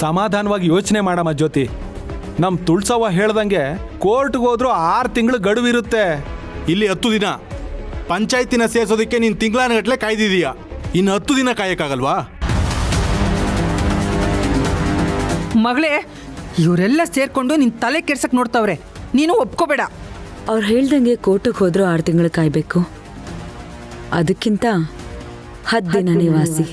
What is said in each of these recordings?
ಸಮಾಧಾನವಾಗಿ ಯೋಚನೆ ಮಾಡಮ್ಮ ಜ್ಯೋತಿ. ನಮ್ಮ ತುಳ್ಸವ್ವ ಹೇಳ್ದಂಗೆ ಕೋರ್ಟ್ಗೆ ಹೋದ್ರೂ 6 ತಿಂಗಳು ಗಡುವಿರುತ್ತೆ. ಇಲ್ಲಿ 10 ದಿನ. ಪಂಚಾಯತಿನ ಸೇರಿಸೋದಕ್ಕೆ ನೀನು ತಿಂಗಳಾನಗಟ್ಲೆ ಕಾಯ್ದಿದೀಯ. ಇನ್ನು 10 ದಿನ ಕಾಯಕ್ಕಾಗಲ್ವಾ? ಮಗಳೇ, ಇವರೆಲ್ಲ ಸೇರ್ಕೊಂಡು ನಿನ್ ತಲೆ ಕೆಡ್ಸಕ್ ನೋಡ್ತಾವ್ರೆ. ನೀನು ಒಪ್ಕೋಬೇಡ. ಅವ್ರು ಹೇಳ್ದಂಗೆ ಕೋರ್ಟಿಗೆ ಹೋದ್ರೂ 6 ತಿಂಗಳು ಕಾಯ್ಬೇಕು. ಅದಕ್ಕಿಂತ 10 ದಿನನೇ ವಾಸಿ.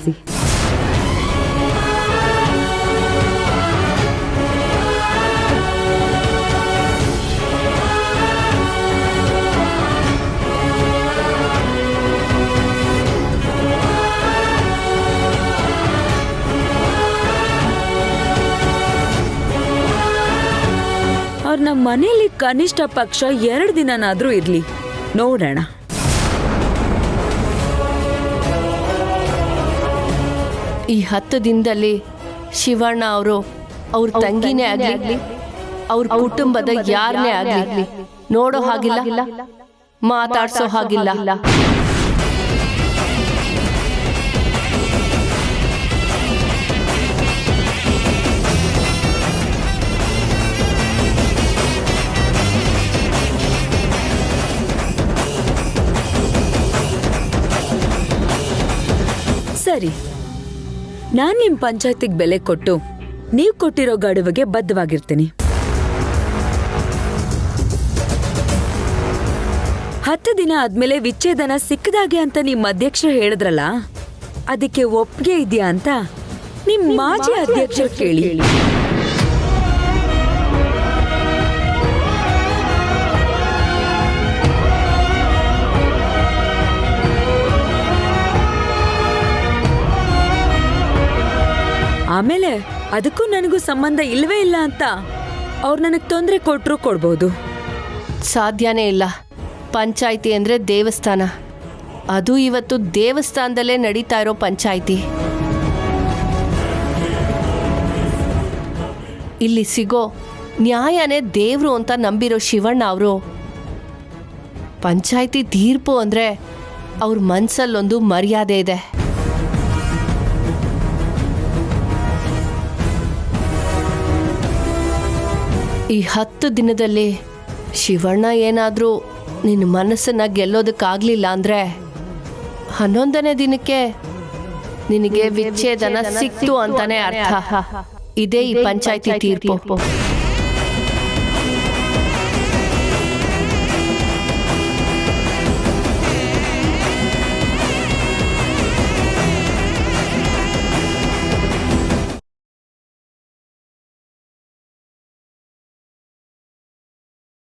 ಅವ್ರು ನಮ್ಮ ಮನೇಲಿ ಕನಿಷ್ಠ ಪಕ್ಷ 2 ದಿನನಾದ್ರೂ ಇರ್ಲಿ, ನೋಡೋಣ. ಈ 10 ದಿನದಲ್ಲಿ ಶಿವಣ್ಣ ಅವರು ಅವ್ರ ತಂಗಿನೇ ಆಗ್ಲಿ, ಅವ್ರ ಕುಟುಂಬದ ಯಾರನ್ನೇ ಆಗ್ಲಿ ನೋಡೋ ಹಾಗಿಲ್ಲ, ಮಾತಾಡ್ಸೋ ಹಾಗಿಲ್ಲ. ಸರಿ, ನಾನ್ ನಿಮ್ ಪಂಚಾಯತಿಗೆ ಬೆಲೆ ಕೊಟ್ಟು ನೀವ್ ಕೊಟ್ಟಿರೋ ಗಡುವಿಗೆ ಬದ್ಧವಾಗಿರ್ತೀನಿ. 10 ದಿನ ಆದ್ಮೇಲೆ ವಿಚ್ಛೇದನ ಸಿಕ್ಕದಾಗೆ ಅಂತ ನಿಮ್ ಅಧ್ಯಕ್ಷರು ಹೇಳಿದ್ರಲ್ಲ, ಅದಕ್ಕೆ ಒಪ್ಪಿಗೆ ಇದೆಯಾ ಅಂತ ನಿಮ್ ಮಾಜಿ ಅಧ್ಯಕ್ಷರು ಕೇಳಿ. ಆಮೇಲೆ ಅದಕ್ಕೂ ನನಗೂ ಸಂಬಂಧ ಇಲ್ವೇ ಇಲ್ಲ ಅಂತ ಅವ್ರು ನನಗೆ ತೊಂದರೆ ಕೊಟ್ಟರು ಕೊಡ್ಬೋದು. ಸಾಧ್ಯನೇ ಇಲ್ಲ. ಪಂಚಾಯಿತಿ ಅಂದರೆ ದೇವಸ್ಥಾನ. ಅದು ಇವತ್ತು ದೇವಸ್ಥಾನದಲ್ಲೇ ನಡೀತಾ ಇರೋ ಪಂಚಾಯಿತಿ. ಇಲ್ಲಿ ಸಿಗೋ ನ್ಯಾಯನೇ ದೇವರು ಅಂತ ನಂಬಿರೋ ಶಿವಣ್ಣ ಅವರು ಪಂಚಾಯಿತಿ ತೀರ್ಪು ಅಂದರೆ ಅವ್ರ ಮನಸ್ಸಲ್ಲೊಂದು ಮರ್ಯಾದೆ ಇದೆ. ಈ 10 ದಿನದಲ್ಲಿ ಶಿವಣ್ಣ ಏನಾದರೂ ನಿನ್ನ ಮನಸ್ಸನ್ನು ಗೆಲ್ಲೋದಕ್ಕಾಗಲಿಲ್ಲ ಅಂದರೆ 11ನೇ ದಿನಕ್ಕೆ ನಿನಗೆ ವಿಚ್ಛೇದನ ಸಿಕ್ತು ಅಂತಾನೆ ಅರ್ಥ. ಇದೇ ಈ ಪಂಚಾಯಿತಿ ತೀರ್ಪು.